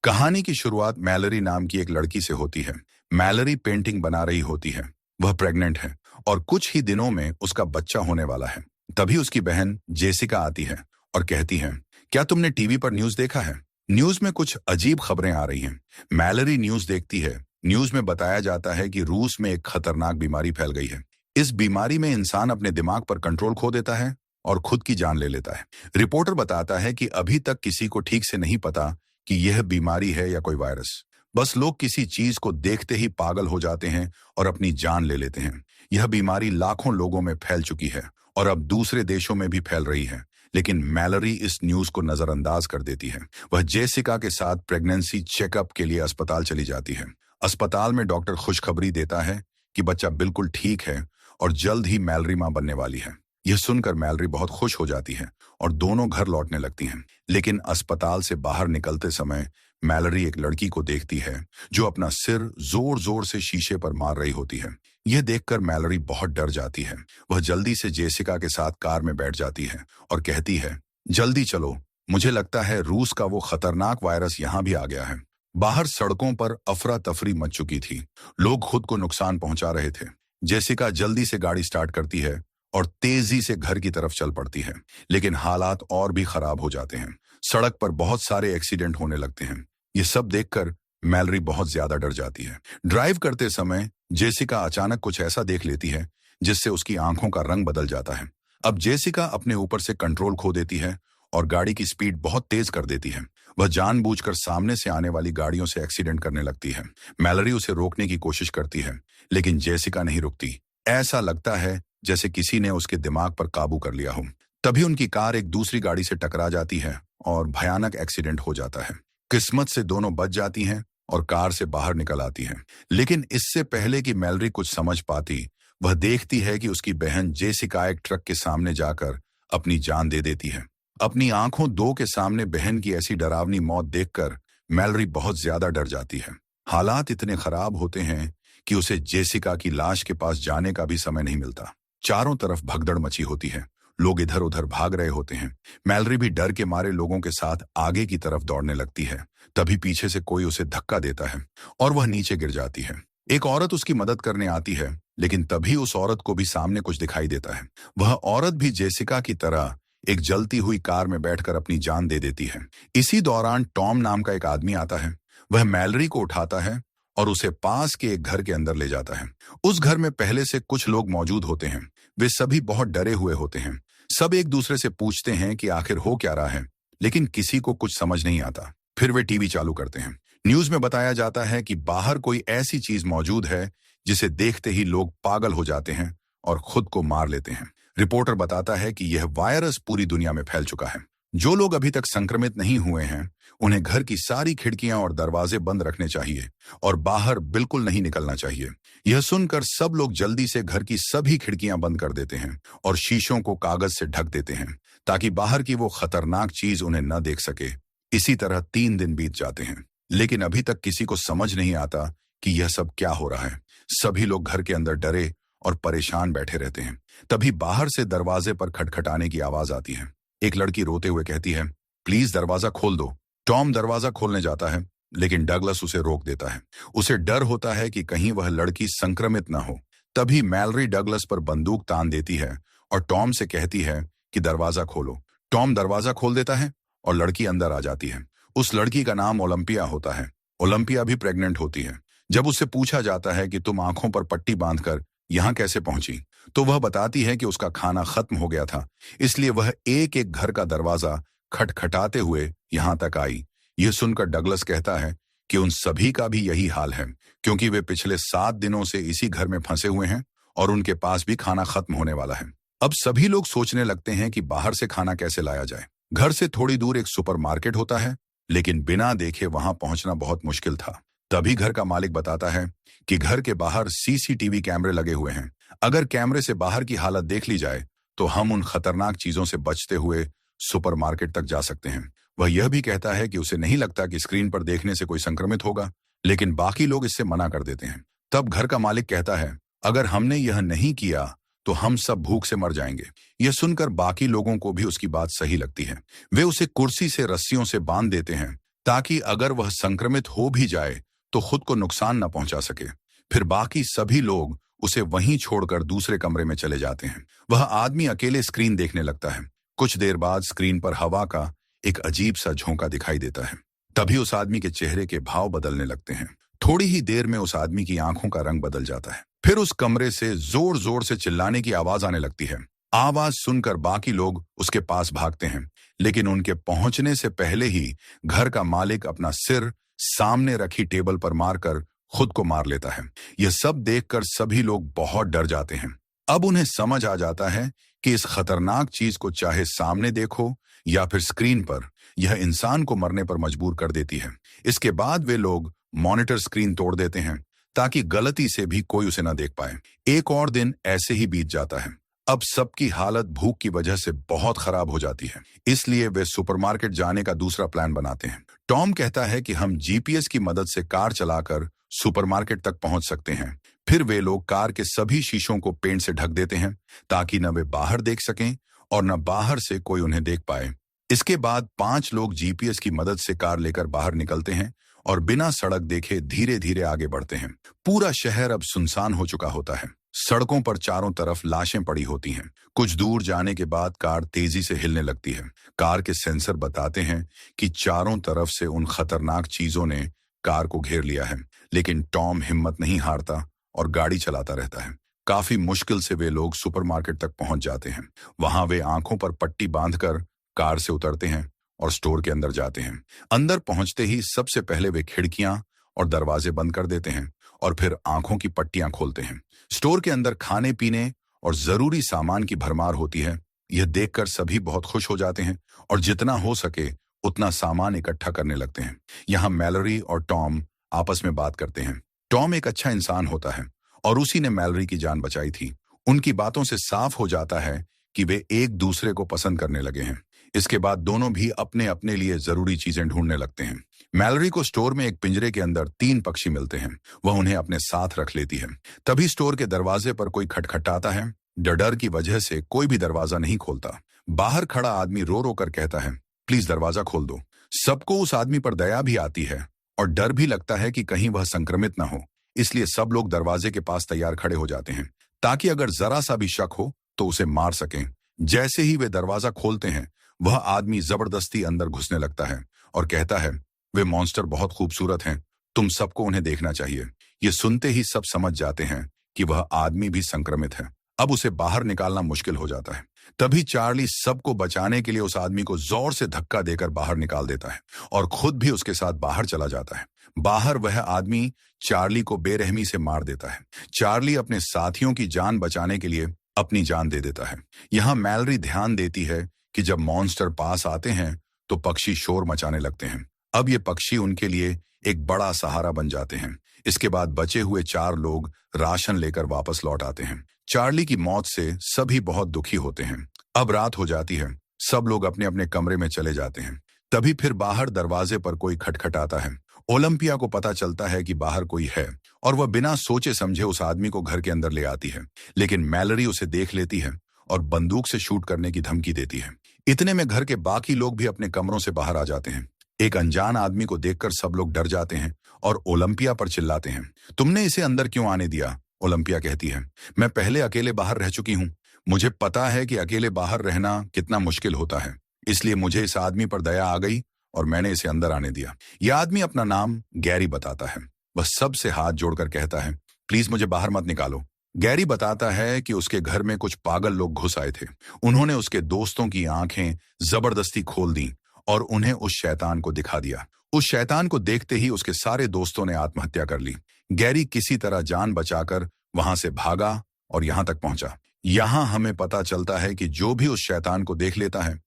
कहानी की शुरुआत मैलरी नाम की एक लड़की से होती है। मैलरी पेंटिंग बना रही होती है। वह प्रेग्नेंट है और कुछ ही दिनों में उसका बच्चा होने वाला है। तभी उसकी बहन जेसिका आती है और कहती है, क्या तुमने टीवी पर न्यूज देखा है? न्यूज में कुछ अजीब खबरें आ रही हैं। मैलरी न्यूज देखती है। न्यूज में बताया जाता है कि रूस में एक खतरनाक बीमारी फैल गई है। इस बीमारी में इंसान अपने दिमाग पर कंट्रोल खो देता है और खुद की जान ले लेता है। रिपोर्टर बताता है कि अभी तक किसी को ठीक से नहीं पता कि यह बीमारी है या कोई वायरस। बस लोग किसी चीज को देखते ही पागल हो जाते हैं और अपनी जान ले लेते हैं। यह बीमारी लाखों लोगों में फैल चुकी है और अब दूसरे देशों में भी फैल रही है। लेकिन मैलरी इस न्यूज को नजरअंदाज कर देती है। वह जेसिका के साथ प्रेगनेंसी चेकअप के लिए अस्पताल चली जाती है। अस्पताल में डॉक्टर खुशखबरी देता है कि बच्चा बिल्कुल ठीक है और जल्द ही मैलरी मां बनने वाली है। यह सुनकर मैलरी बहुत खुश हो जाती है और दोनों घर लौटने लगती हैं। लेकिन अस्पताल से बाहर निकलते समय मैलरी एक लड़की को देखती है जो अपना सिर जोर जोर से शीशे पर मार रही होती है। यह देखकर मैलरी बहुत डर जाती है। वह जल्दी से जेसिका के साथ कार में बैठ जाती है और कहती है, जल्दी चलो, मुझे लगता है रूस का वो खतरनाक वायरस यहाँ भी आ गया है। बाहर सड़कों पर अफरा तफरी मच चुकी थी। लोग खुद को नुकसान पहुंचा रहे थे। जेसिका जल्दी से गाड़ी स्टार्ट करती है और तेजी से घर की तरफ चल पड़ती है। लेकिन हालात और भी खराब हो जाते हैं। सड़क पर बहुत सारे एक्सीडेंट होने लगते हैं। ये सब देखकर मैलरी बहुत ज्यादा डर जाती है। ड्राइव करते समय जेसिका अचानक कुछ ऐसा देख लेती है जिससे उसकी आंखों का रंग बदल जाता है। अब जेसिका अपने ऊपर से कंट्रोल खो देती है और गाड़ी की स्पीड बहुत तेज कर देती है। वह जानबूझकर सामने से आने वाली गाड़ियों से एक्सीडेंट करने लगती है। मैलरी उसे रोकने की कोशिश करती है, लेकिन जेसिका नहीं रुकती। ऐसा लगता है जैसे किसी ने उसके दिमाग पर काबू कर लिया हो। तभी उनकी कार एक दूसरी गाड़ी से टकरा जाती है और भयानक एक्सीडेंट हो जाता है। किस्मत से दोनों बच जाती हैं और कार से बाहर निकल आती हैं। लेकिन इससे पहले कि मैलरी कुछ समझ पाती, वह देखती है कि उसकी बहन जेसिका एक ट्रक के सामने जाकर अपनी जान दे देती है। अपनी आंखों दो के सामने बहन की ऐसी डरावनी मौत देखकर मैलरी बहुत ज्यादा डर जाती है। हालात इतने खराब होते हैं कि उसे जेसिका की लाश के पास जाने का भी समय नहीं मिलता। चारों तरफ भगदड़ मची होती है। लोग इधर उधर भाग रहे होते हैं। मैलरी भी डर के मारे लोगों के साथ आगे की तरफ दौड़ने लगती है। तभी पीछे से कोई उसे धक्का देता है और वह नीचे गिर जाती है। एक औरत उसकी मदद करने आती है, लेकिन तभी उस औरत को भी सामने कुछ दिखाई देता है। वह औरत भी जेसिका की तरह एक जलती हुई कार में बैठकर अपनी जान दे देती है। इसी दौरान टॉम नाम का एक आदमी आता है। वह मैलरी को उठाता है और उसे पास के एक घर के अंदर ले जाता है। उस घर में पहले से कुछ लोग मौजूद होते हैं। वे सभी बहुत डरे हुए होते हैं। सब एक दूसरे से पूछते हैं कि आखिर हो क्या रहा है, लेकिन किसी को कुछ समझ नहीं आता। फिर वे टीवी चालू करते हैं। न्यूज में बताया जाता है कि बाहर कोई ऐसी चीज मौजूद है जिसे देखते ही लोग पागल हो जाते हैं और खुद को मार लेते हैं। रिपोर्टर बताता है कि यह वायरस पूरी दुनिया में फैल चुका है। जो लोग अभी तक संक्रमित नहीं हुए हैं, उन्हें घर की सारी खिड़कियां और दरवाजे बंद रखने चाहिए और बाहर बिल्कुल नहीं निकलना चाहिए। यह सुनकर सब लोग जल्दी से घर की सभी खिड़कियां बंद कर देते हैं और शीशों को कागज से ढक देते हैं ताकि बाहर की वो खतरनाक चीज उन्हें न देख सके। इसी तरह 3 दिन बीत जाते हैं, लेकिन अभी तक किसी को समझ नहीं आता कि यह सब क्या हो रहा है। सभी लोग घर के अंदर डरे और परेशान बैठे रहते हैं। तभी बाहर से दरवाजे पर खटखटाने की आवाज आती है। एक लड़की रोते हुए कहती है, प्लीज दरवाजा खोल दो। टॉम दरवाजा खोलने जाता है, लेकिन डगलस उसे रोक देता है। उसे डर होता है कि कहीं वह लड़की संक्रमित न हो। तभी मैलरी डगलस पर बंदूक तान देती है और टॉम से कहती है कि दरवाजा खोलो। टॉम दरवाजा खोल देता है और लड़की अंदर आ जाती है। उस लड़की का नाम ओलंपिया होता है। ओलंपिया भी प्रेग्नेंट होती है। जब उससे पूछा जाता है कि तुम आंखों पर पट्टी बांधकर यहाँ कैसे पहुंची, तो वह बताती है कि उसका खाना खत्म हो गया था, इसलिए वह एक एक घर का दरवाजा खटखटाते हुए यहां तक आई। यह सुनकर डगलस कहता है कि उन सभी का भी यही हाल है, क्योंकि वे पिछले 7 दिनों से इसी घर में फंसे हुए हैं और उनके पास भी खाना खत्म होने वाला है। अब सभी लोग सोचने लगते हैं कि बाहर से खाना कैसे लाया जाए। घर से थोड़ी दूर एक सुपरमार्केट होता है, लेकिन बिना देखे वहां पहुंचना बहुत मुश्किल था। तभी घर का मालिक बताता है कि घर के बाहर सीसीटीवी कैमरे लगे हुए हैं। अगर कैमरे से बाहर की हालत देख ली जाए तो हम उन खतरनाक चीजों से बचते हुए सुपरमार्केट तक जा सकते हैं। वह यह भी कहता है कि उसे नहीं लगता कि स्क्रीन पर देखने से कोई संक्रमित होगा, लेकिन बाकी लोग इससे मना कर देते हैं। तब घर का मालिक कहता है, अगर हमने यह नहीं किया तो हम सब भूख से मर जाएंगे। यह सुनकर बाकी लोगों को भी उसकी बात सही लगती है। वे उसे कुर्सी से रस्सियों से बांध देते हैं ताकि अगर वह संक्रमित हो भी जाए तो खुद को नुकसान न पहुंचा सके। फिर बाकी सभी लोग उसे वहीं छोड़कर दूसरे कमरे में चले जाते हैं। वह आदमी अकेले स्क्रीन देखने लगता है। कुछ देर बाद स्क्रीन पर हवा का एक अजीब सा झोंका दिखाई देता है। तभी उस आदमी के चेहरे के भाव बदलने लगते हैं। थोड़ी ही देर में उस आदमी की आंखों का रंग बदल जाता है। फिर उस कमरे से जोर जोर से चिल्लाने की आवाज आने लगती है। आवाज सुनकर बाकी लोग उसके पास भागते हैं, लेकिन उनके पहुंचने से पहले ही घर का मालिक अपना सिर सामने रखी टेबल पर मारकर खुद को मार लेता है। यह सब देखकर सभी लोग बहुत डर जाते हैं। अब उन्हें समझ आ जाता है कि इस खतरनाक चीज को चाहे सामने देखो या फिर स्क्रीन पर, यह इंसान को मरने पर मजबूर कर देती है। इसके बाद वे लोग मॉनिटर स्क्रीन तोड़ देते हैं ताकि गलती से भी कोई उसे न देख पाए। एक और दिन ऐसे ही बीत जाता है। अब सबकी हालत भूख की वजह से बहुत खराब हो जाती है, इसलिए वे सुपरमार्केट जाने का दूसरा प्लान बनाते हैं। टॉम कहता है कि हम जीपीएस की मदद से कार चलाकर सुपरमार्केट तक पहुंच सकते हैं। फिर वे लोग कार के सभी शीशों को पेंट से ढक देते हैं ताकि न वे बाहर देख सकें और न बाहर से कोई उन्हें देख पाए। इसके बाद 5 लोग जीपीएस की मदद से कार लेकर बाहर निकलते हैं और बिना सड़क देखे धीरे धीरे आगे बढ़ते हैं। पूरा शहर अब सुनसान हो चुका होता है। सड़कों पर चारों तरफ लाशें पड़ी होती हैं। कुछ दूर जाने के बाद कार तेजी से हिलने लगती है। कार के सेंसर बताते हैं कि चारों तरफ से उन खतरनाक चीजों ने कार को घेर लिया है, लेकिन टॉम हिम्मत नहीं हारता और गाड़ी चलाता रहता है। काफी मुश्किल से वे लोग सुपरमार्केट तक पहुंच जाते हैं। वहां वे आंखों पर पट्टी बांधकर कार से उतरते हैं और स्टोर के अंदर जाते हैं। अंदर पहुंचते ही सबसे पहले वे खिड़कियां और दरवाजे बंद कर देते हैं और फिर आंखों की पट्टियां खोलते हैं। स्टोर के अंदर खाने पीने और जरूरी सामान की भरमार होती है। यह देखकर सभी बहुत खुश हो जाते हैं और जितना हो सके उतना सामान इकट्ठा करने लगते हैं। यहाँ मैलोरी और टॉम आपस में बात करते हैं। टॉम एक अच्छा इंसान होता है और उसी ने मैलोरी की जान बचाई थी। उनकी बातों से साफ हो जाता है कि वे एक दूसरे को पसंद करने लगे हैं। इसके बाद दोनों भी अपने अपने लिए जरूरी चीजें ढूंढने लगते हैं। मैलोरी को स्टोर में एक पिंजरे के अंदर 3 पक्षी मिलते हैं। वह उन्हें अपने साथ रख लेती है। तभी स्टोर के दरवाजे पर कोई खटखटाता है। डर की वजह से कोई भी दरवाजा नहीं खोलता। बाहर खड़ा आदमी रो रो कर कहता है, प्लीज दरवाजा खोल दो। सबको उस आदमी पर दया भी आती है और डर भी लगता है कि कहीं वह संक्रमित न हो, इसलिए सब लोग दरवाजे के पास तैयार खड़े हो जाते हैं ताकि अगर जरा सा भी शक हो तो उसे मार सकें। जैसे ही वे दरवाजा खोलते हैं, वह आदमी जबरदस्ती अंदर घुसने लगता है और कहता है, वे मॉन्स्टर बहुत खूबसूरत हैं, तुम सबको उन्हें देखना चाहिए। ये सुनते ही सब समझ जाते हैं कि वह आदमी भी संक्रमित है। अब उसे बाहर निकालना मुश्किल हो जाता है। तभी चार्ली सबको बचाने के लिए उस आदमी को जोर से धक्का देकर बाहर निकाल देता है और खुद भी उसके साथ बाहर चला जाता है। बाहर वह आदमी चार्ली को बेरहमी से मार देता है। चार्ली अपने साथियों की जान बचाने के लिए अपनी जान दे देता है। यहाँ मैलोरी ध्यान देती है कि जब मॉन्स्टर पास आते हैं तो पक्षी शोर मचाने लगते हैं। अब ये पक्षी उनके लिए एक बड़ा सहारा बन जाते हैं। इसके बाद बचे हुए 4 लोग राशन लेकर वापस लौट आते हैं। चार्ली की मौत से सभी बहुत दुखी होते हैं। अब रात हो जाती है। सब लोग अपने अपने कमरे में चले जाते हैं। तभी फिर बाहर दरवाजे पर कोई खटखटाता है। ओलंपिया को पता चलता है कि बाहर कोई है और वह बिना सोचे समझे उस आदमी को घर के अंदर ले आती है, लेकिन मैलोरी उसे देख लेती है और बंदूक से शूट करने की धमकी देती है। इतने में घर के बाकी लोग भी अपने कमरों से बाहर आ जाते हैं। एक अनजान आदमी को देखकर सब लोग डर जाते हैं और ओलंपिया पर चिल्लाते हैं, तुमने इसे अंदर क्यों आने दिया? ओलंपिया कहती है, मैं पहले अकेले बाहर रह चुकी हूँ। मुझे पता है कि अकेले बाहर रहना कितना मुश्किल होता है, इसलिए मुझे इस आदमी पर दया आ गई और मैंने इसे अंदर आने दिया। यह आदमी अपना नाम गैरी बताता है। वह सबसे हाथ जोड़कर कहता है, प्लीज मुझे बाहर मत निकालो। गैरी बताता है कि उसके घर में कुछ पागल लोग घुस आए थे। उन्होंने उसके दोस्तों की आंखें जबरदस्ती खोल दी और उन्हें उस शैतान को दिखा दिया। उस शैतान को देखते ही उसके सारे दोस्तों ने आत्महत्या कर ली। गैरी किसी तरह जान बचाकर वहां से भागा और यहां तक पहुंचा। यहां हमें पता चलता है कि जो भी उस शैतान को देख लेता है,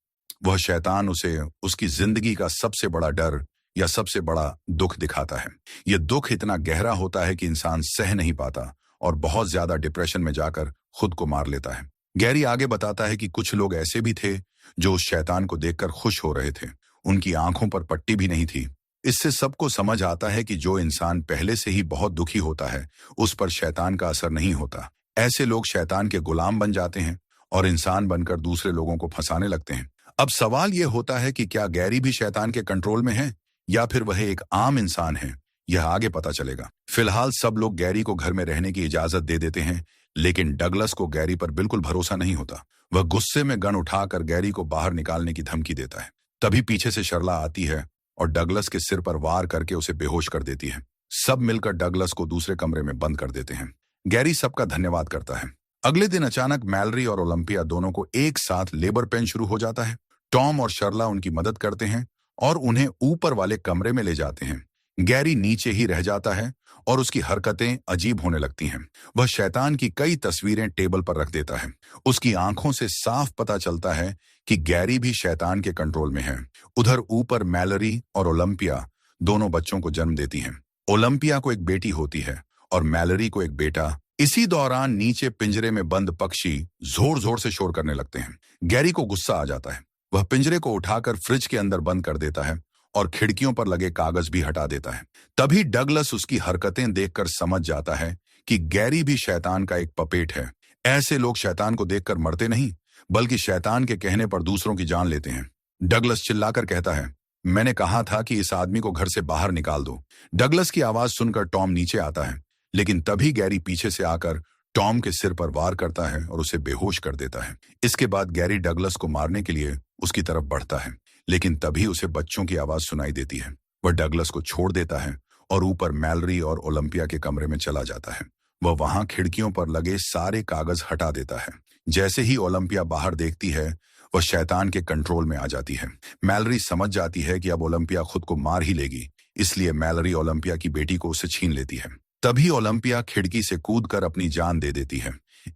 वह शैतान उसे उसकी जिंदगी का सबसे बड़ा डर या सबसे बड़ा दुख दिखाता है। यह दुख इतना गहरा होता है कि इंसान सह नहीं पाता और बहुत ज्यादा डिप्रेशन में जाकर खुद को मार लेता है। गैरी आगे बताता है कि कुछ लोग ऐसे भी थे जो उस शैतान को देखकर खुश हो रहे थे। उनकी आंखों पर पट्टी भी नहीं थी। इससे सबको समझ आता है कि जो इंसान पहले से ही बहुत दुखी होता है, उस पर शैतान का असर नहीं होता। ऐसे लोग शैतान के गुलाम बन जाते हैं और इंसान बनकर दूसरे लोगों को फंसाने लगते हैं। अब सवाल यह होता है कि क्या गैरी भी शैतान के कंट्रोल में है या फिर वह एक आम इंसान है, यह आगे पता चलेगा। फिलहाल सब लोग गैरी को घर में रहने की इजाजत दे देते हैं, लेकिन डगलस को गैरी पर बिल्कुल भरोसा नहीं होता। वह गुस्से में गन उठाकर गैरी को बाहर निकालने की धमकी देता है। तभी पीछे से शर्ला आती है और डगलस के सिर पर वार करके उसे बेहोश कर देती है। सब मिलकर डगलस को दूसरे कमरे में बंद कर देते हैं। गैरी सबका धन्यवाद करता है। अगले दिन अचानक मैलरी और ओलंपिया दोनों को एक साथ लेबर पेन शुरू हो जाता है। टॉम और शर्ला उनकी मदद करते हैं और उन्हें ऊपर वाले कमरे में ले जाते हैं। गैरी नीचे ही रह जाता है और उसकी हरकतें अजीब होने लगती हैं। वह शैतान की कई तस्वीरें टेबल पर रख देता है। उसकी आंखों से साफ पता चलता है कि गैरी भी शैतान के कंट्रोल में है। उधर ऊपर मैलरी और ओलंपिया दोनों बच्चों को जन्म देती हैं। ओलंपिया को एक बेटी होती है और मैलरी को एक बेटा। इसी दौरान नीचे पिंजरे में बंद पक्षी जोर जोर से शोर करने लगते हैं। गैरी को गुस्सा आ जाता है। वह पिंजरे को उठाकर फ्रिज के अंदर बंद कर देता है और खिड़कियों पर लगे कागज भी हटा देता है। तभी डगलस उसकी हरकतें देखकर समझ जाता है कि गैरी भी शैतान का एक पपेट है। ऐसे लोग शैतान को देखकर मरते नहीं, बल्कि शैतान के कहने पर दूसरों की जान लेते हैं। डगलस चिल्लाकर कहता है, मैंने कहा था कि इस आदमी को घर से बाहर निकाल दो। डगलस की आवाज सुनकर टॉम नीचे आता है, लेकिन तभी गैरी पीछे से आकर टॉम के सिर पर वार करता है और उसे बेहोश कर देता है। इसके बाद गैरी डगलस को मारने के लिए उसकी तरफ बढ़ता है, लेकिन तभी उसे बच्चों की आवाज सुनाई देती है। वह डगलस को छोड़ देता है और ऊपर मैलरी और ओलंपिया के कमरे में चला जाता है। वह वहां खिड़कियों पर लगे सारे कागज हटा देता है। जैसे ही ओलंपिया बाहर देखती है, वह शैतान के कंट्रोल में आ जाती है। मैलरी समझ जाती है कि अब ओलंपिया खुद को मार ही लेगी, इसलिए मैलरी ओलंपिया की बेटी को उससे छीन लेती है। तभी ओलंपिया खिड़की से कूदकर अपनी जान दे देती है।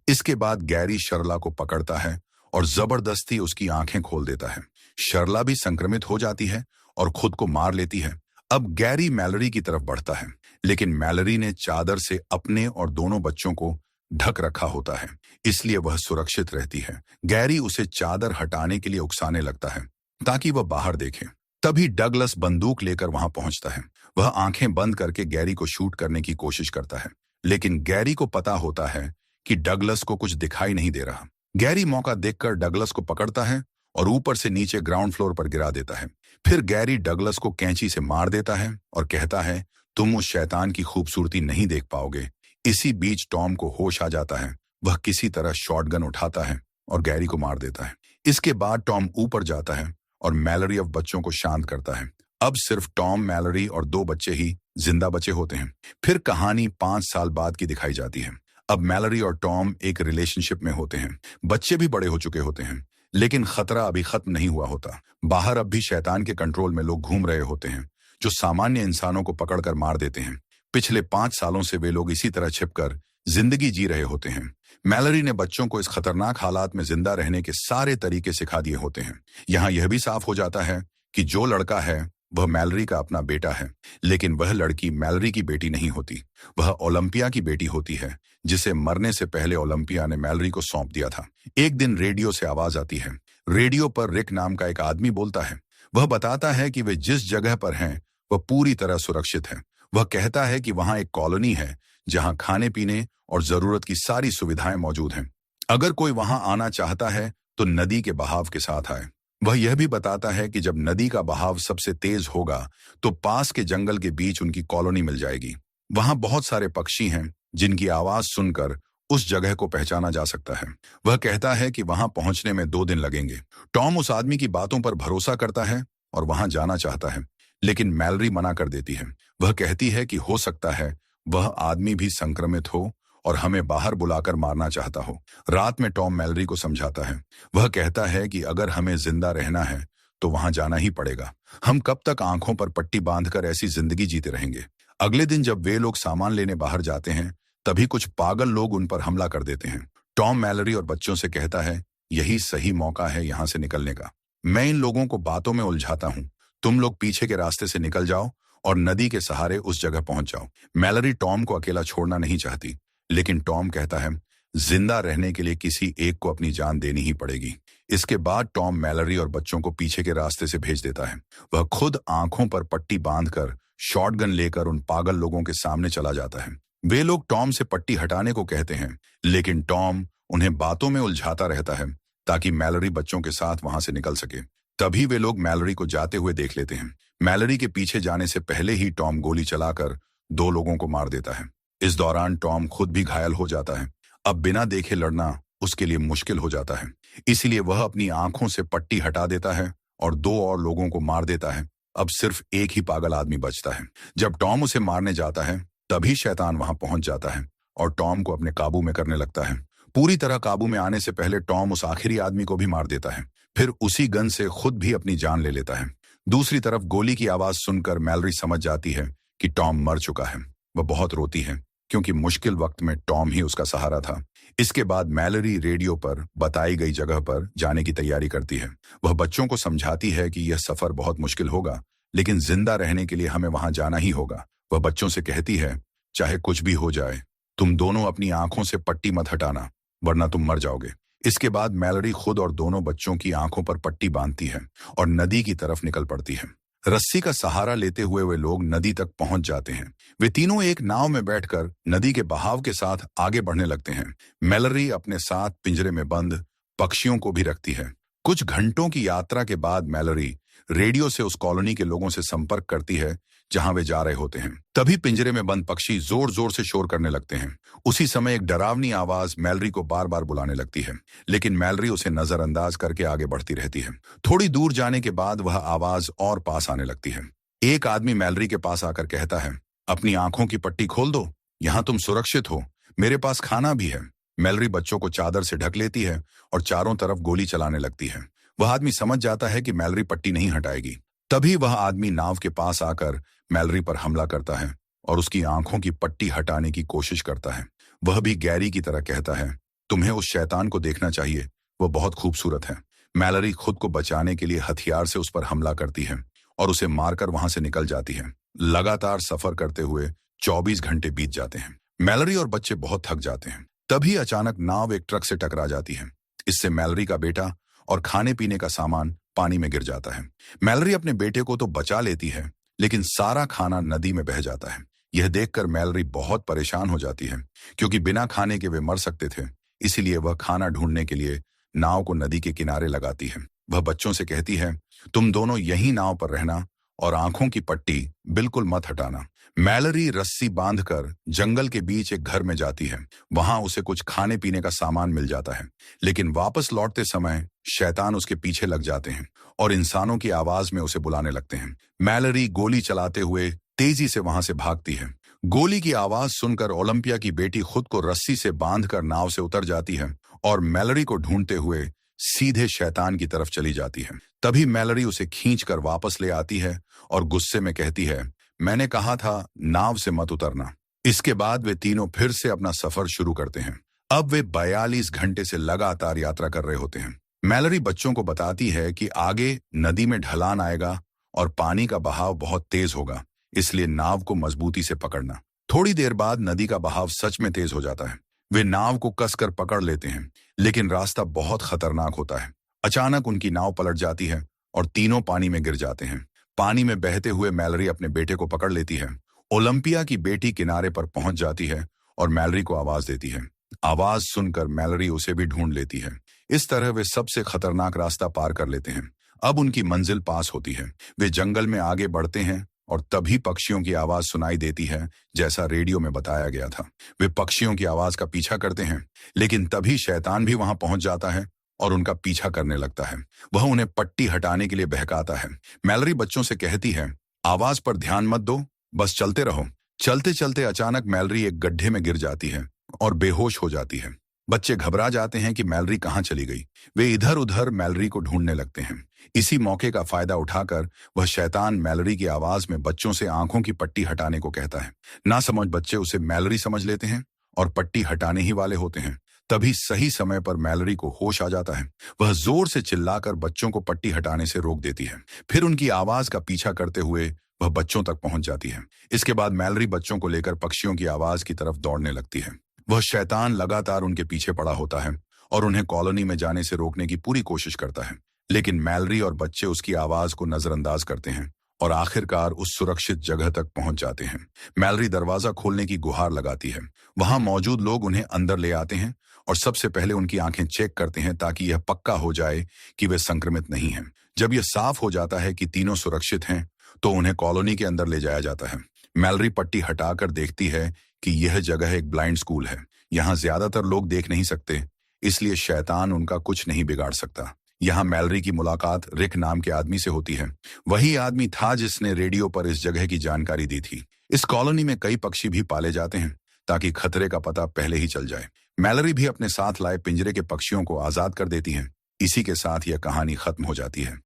इसके बाद गैरी शर्ला को पकड़ता है और जबरदस्ती उसकी आंखें खोल देता है। शर्ला भी संक्रमित हो जाती है और खुद को मार लेती है। अब गैरी मैलरी की तरफ बढ़ता है, लेकिन मैलरी ने चादर से अपने और दोनों बच्चों को ढक रखा होता है, इसलिए वह सुरक्षित रहती है। गैरी उसे चादर हटाने के लिए उकसाने लगता है ताकि वह बाहर देखे। तभी डगलस बंदूक लेकर वहां पहुंचता है। वह आंखें बंद करके गैरी को शूट करने की कोशिश करता है, लेकिन गैरी को पता होता है कि डगलस को कुछ दिखाई नहीं दे रहा। गैरी मौका देखकर डगलस को पकड़ता है और ऊपर से नीचे ग्राउंड फ्लोर पर गिरा देता है। फिर गैरी डगलस को कैंची से मार देता है और कहता है, तुम उस शैतान की खूबसूरती नहीं देख पाओगे। इसी बीच टॉम को होश आ जाता है। वह किसी तरह शॉटगन उठाता है और गैरी को मार देता है। इसके बाद टॉम ऊपर जाता है और मैलरी और बच्चों को शांत करता है। अब सिर्फ टॉम, मैलरी और 2 बच्चे ही जिंदा बचे होते हैं। फिर कहानी 5 साल बाद की दिखाई जाती है। अब मैलरी और टॉम एक रिलेशनशिप में होते हैं। बच्चे भी बड़े हो चुके होते हैं, लेकिन खतरा अभी खत्म नहीं हुआ होता। बाहर अब भी शैतान के कंट्रोल में लोग घूम रहे होते हैं, जो सामान्य इंसानों को पकड़कर मार देते हैं। पिछले 5 सालों से वे लोग इसी तरह छिपकर जिंदगी जी रहे होते हैं। मैलरी ने बच्चों को इस खतरनाक हालात में जिंदा रहने के सारे तरीके सिखा दिए होते हैं। यहाँ यह भी साफ हो जाता है कि जो लड़का है वह मैलरी का अपना बेटा है, लेकिन वह लड़की मैलरी की बेटी नहीं होती। वह ओलंपिया की बेटी होती है, जिसे मरने से पहले ओलंपिया ने मैलरी को सौंप दिया था। एक दिन रेडियो से आवाज आती है। रेडियो पर रिक नाम का एक आदमी बोलता है। वह बताता है कि वे जिस जगह पर हैं वह पूरी तरह सुरक्षित है। वह कहता है कि वहां एक कॉलोनी है जहां खाने पीने और जरूरत की सारी सुविधाएं मौजूद हैं। अगर कोई वहां आना चाहता है तो नदी के बहाव के साथ आए। वह यह भी बताता है कि जब नदी का बहाव सबसे तेज होगा तो पास के जंगल के बीच उनकी कॉलोनी मिल जाएगी। वहां बहुत सारे पक्षी हैं जिनकी आवाज सुनकर उस जगह को पहचाना जा सकता है। वह कहता है कि वहां पहुंचने में 2 दिन लगेंगे। टॉम उस आदमी की बातों पर भरोसा करता है और वहां जाना चाहता है, लेकिन मैलरी मना कर देती है। वह कहती है कि हो सकता है वह आदमी भी संक्रमित हो और हमें बाहर बुलाकर मारना चाहता हो। रात में टॉम मैलरी को समझाता है। वह कहता है कि अगर हमें जिंदा रहना है तो वहां जाना ही पड़ेगा। हम कब तक आंखों पर पट्टी बांधकर ऐसी जिंदगी जीते रहेंगे। अगले दिन जब वे लोग सामान लेने बाहर जाते हैं, तभी कुछ पागल लोग उन पर हमला कर देते हैं। टॉम मैलरी और बच्चों से कहता है, यही सही मौका है यहां से निकलने का। मैं इन लोगों को बातों में उलझाता हूं। तुम लोग पीछे के रास्ते से निकल जाओ और नदी के सहारे उस जगह पहुंच जाओ। मैलरी टॉम को अकेला छोड़ना नहीं चाहती, लेकिन टॉम कहता है जिंदा रहने के लिए किसी एक को अपनी जान देनी ही पड़ेगी। इसके बाद टॉम मैलरी और बच्चों को पीछे के रास्ते से भेज देता है। वह खुद आंखों पर पट्टी बांधकर शॉटगन लेकर उन पागल लोगों के सामने चला जाता है। वे लोग टॉम से पट्टी हटाने को कहते हैं, लेकिन टॉम उन्हें बातों में उलझाता रहता है ताकि मैलरी बच्चों के साथ वहां से निकल सके। तभी वे लोग मैलरी को जाते हुए देख लेते हैं। मैलरी के पीछे जाने से पहले ही टॉम गोली चलाकर 2 लोगों को मार देता है। इस दौरान टॉम खुद भी घायल हो जाता है। अब बिना देखे लड़ना उसके लिए मुश्किल हो जाता है, इसीलिए वह अपनी आंखों से पट्टी हटा देता है और 2 और लोगों को मार देता है। अब सिर्फ एक ही पागल आदमी बचता है। जब टॉम उसे मारने जाता है तभी शैतान वहां पहुंच जाता है और टॉम को अपने काबू में करने लगता है। पूरी तरह काबू में आने से पहले टॉम उस आखिरी आदमी को भी मार देता है, फिर उसी गन से खुद भी अपनी जान ले लेता है। दूसरी तरफ गोली की आवाज सुनकर मैलरी समझ जाती है कि टॉम मर चुका है। वह बहुत रोती है क्योंकि मुश्किल वक्त में टॉम ही उसका सहारा था। इसके बाद मैलरी रेडियो पर बताई गई जगह पर जाने की तैयारी करती है। वह बच्चों को समझाती है कि यह सफर बहुत मुश्किल होगा, लेकिन जिंदा रहने के लिए हमें वहां जाना ही होगा। वह बच्चों से कहती है, चाहे कुछ भी हो जाए, तुम दोनों अपनी आंखों से पट्टी मत हटाना, वरना तुम मर जाओगे। इसके बाद मैलरी खुद और दोनों बच्चों की आंखों पर पट्टी बांधती है और नदी की तरफ निकल पड़ती है। रस्सी का सहारा लेते हुए वे लोग नदी तक पहुंच जाते हैं। वे तीनों एक नाव में बैठकर नदी के बहाव के साथ आगे बढ़ने लगते हैं। मैलरी अपने साथ पिंजरे में बंद पक्षियों को भी रखती है। कुछ घंटों की यात्रा के बाद मैलरी रेडियो से उस कॉलोनी के लोगों से संपर्क करती है जहां वे जा रहे होते हैं। तभी पिंजरे में बंद पक्षी जोर जोर से शोर करने लगते हैं। उसी समय एक डरावनी आवाज मैलरी को बार बार बुलाने लगती है, लेकिन मैलरी उसे नजरअंदाज करके आगे बढ़ती रहती है। थोड़ी दूर जाने के बाद वह आवाज और पास आने लगती है। एक आदमी मैलरी के पास आकर कहता है, अपनी आंखों की पट्टी खोल दो, यहाँ तुम सुरक्षित हो, मेरे पास खाना भी है। मैलरी बच्चों को चादर से ढक लेती है और चारों तरफ गोली चलाने लगती है। वह आदमी समझ जाता है कि मैलरी पट्टी नहीं हटाएगी। तभी वह आदमी नाव के पास आकर मैलरी पर हमला करता है और उसकी आंखों की पट्टी हटाने की कोशिश करता है। वह भी गैरी की तरह कहता है, तुम्हें उस शैतान को देखना चाहिए, वह बहुत खूबसूरत है। मैलरी खुद को बचाने के लिए हथियार से उस पर हमला करती है और उसे मारकर वहां से निकल जाती है। लगातार सफर करते हुए 24 घंटे बीत जाते हैं। मैलरी और बच्चे बहुत थक जाते हैं। तभी अचानक नाव एक ट्रक से टकरा जाती है। इससे मैलरी का बेटा और खाने पीने का सामान पानी में गिर जाता है। मैलरी अपने बेटे को तो बचा लेती है, लेकिन सारा खाना नदी में बह जाता है। यह देखकर मैलरी बहुत परेशान हो जाती है, क्योंकि बिना खाने के वे मर सकते थे। इसीलिए वह खाना ढूंढने के लिए नाव को नदी के किनारे लगाती है। वह बच्चों से कहती है, तुम दोनों यही नाव पर रहना और आंखों की पट्टी बिल्कुल मत हटाना। मैलरी रस्सी बांधकर जंगल के बीच एक घर में जाती है। वहां उसे कुछ खाने पीने का सामान मिल जाता है, लेकिन वापस लौटते समय शैतान उसके पीछे लग जाते हैं और इंसानों की आवाज में उसे बुलाने लगते हैं। मैलरी गोली चलाते हुए तेजी से वहां से भागती है। गोली की आवाज सुनकर ओलंपिया की बेटी खुद को रस्सी से बांधकर नाव से उतर जाती है और मैलरी को ढूंढते हुए सीधे शैतान की तरफ चली जाती है। तभी मैलरी उसे खींचकर वापस ले आती है और गुस्से में कहती है, मैंने कहा था नाव से मत उतरना। इसके बाद वे तीनों फिर से अपना सफर शुरू करते हैं। अब वे 42 घंटे से लगातार यात्रा कर रहे होते हैं। मैलरी बच्चों को बताती है कि आगे नदी में ढलान आएगा और पानी का बहाव बहुत तेज होगा, इसलिए नाव को मजबूती से पकड़ना। थोड़ी देर बाद नदी का बहाव सच में तेज हो जाता है। वे नाव को कसकर पकड़ लेते हैं, लेकिन रास्ता बहुत खतरनाक होता है। अचानक उनकी नाव पलट जाती है और तीनों पानी में गिर जाते हैं। पानी में बहते हुए मैलरी अपने बेटे को पकड़ लेती है। ओलंपिया की बेटी किनारे पर पहुंच जाती है और मैलरी को आवाज देती है। आवाज सुनकर मैलरी उसे भी ढूंढ लेती है। इस तरह वे सबसे खतरनाक रास्ता पार कर लेते हैं। अब उनकी मंजिल पास होती है। वे जंगल में आगे बढ़ते हैं और तभी पक्षियों की आवाज सुनाई देती है, जैसा रेडियो में बताया गया था। वे पक्षियों की आवाज का पीछा करते हैं, लेकिन तभी शैतान भी वहां पहुंच जाता है और उनका पीछा करने लगता है। वह उन्हें पट्टी हटाने के लिए बहकाता है। मैलरी बच्चों से कहती है, आवाज पर ध्यान मत दो, बस चलते रहो। चलते चलते अचानक मैलरी एक गड्ढे में गिर जाती है और बेहोश हो जाती है। बच्चे घबरा जाते हैं कि मैलरी कहाँ चली गई। वे इधर उधर मैलरी को ढूंढने लगते हैं। इसी मौके का फायदा उठाकर वह शैतान मैलरी की आवाज में बच्चों से आंखों की पट्टी हटाने को कहता है। ना समझ बच्चे उसे मैलरी समझ लेते हैं और पट्टी हटाने ही वाले होते हैं। तभी सही समय पर मैलरी को होश आ जाता है। वह जोर से चिल्लाकर बच्चों को पट्टी हटाने से रोक देती है। फिर उनकी आवाज का पीछा करते हुए वह बच्चों तक पहुंच जाती है। इसके बाद मैलरी बच्चों को लेकर पक्षियों की आवाज की तरफ दौड़ने लगती है। वह शैतान लगातार उनके पीछे पड़ा होता है और उन्हें कॉलोनी में जाने से रोकने की पूरी कोशिश करता है, लेकिन मैलरी और बच्चे उसकी आवाज को नजरअंदाज करते हैं और आखिरकार उस सुरक्षित जगह तक पहुंच जाते हैं। मैलरी दरवाजा खोलने की गुहार लगाती है। वहां मौजूद लोग उन्हें अंदर ले आते हैं और सबसे पहले उनकी आंखें चेक करते हैं ताकि यह पक्का हो जाए कि वे संक्रमित नहीं हैं। जब यह साफ हो जाता है कि तीनों सुरक्षित हैं, तो उन्हें कॉलोनी के अंदर ले जाया जाता है। मैलरी पट्टी हटाकर देखती है कि यह जगह एक ब्लाइंड स्कूल है। यहाँ ज्यादातर लोग देख नहीं सकते, इसलिए शैतान उनका कुछ नहीं बिगाड़ सकता। यहाँ मैलरी की मुलाकात रिक नाम के आदमी से होती है। वही आदमी था जिसने रेडियो पर इस जगह की जानकारी दी थी। इस कॉलोनी में कई पक्षी भी पाले जाते हैं ताकि खतरे का पता पहले ही चल जाए। मैलरी भी अपने साथ लाए पिंजरे के पक्षियों को आजाद कर देती है। इसी के साथ यह कहानी खत्म हो जाती है।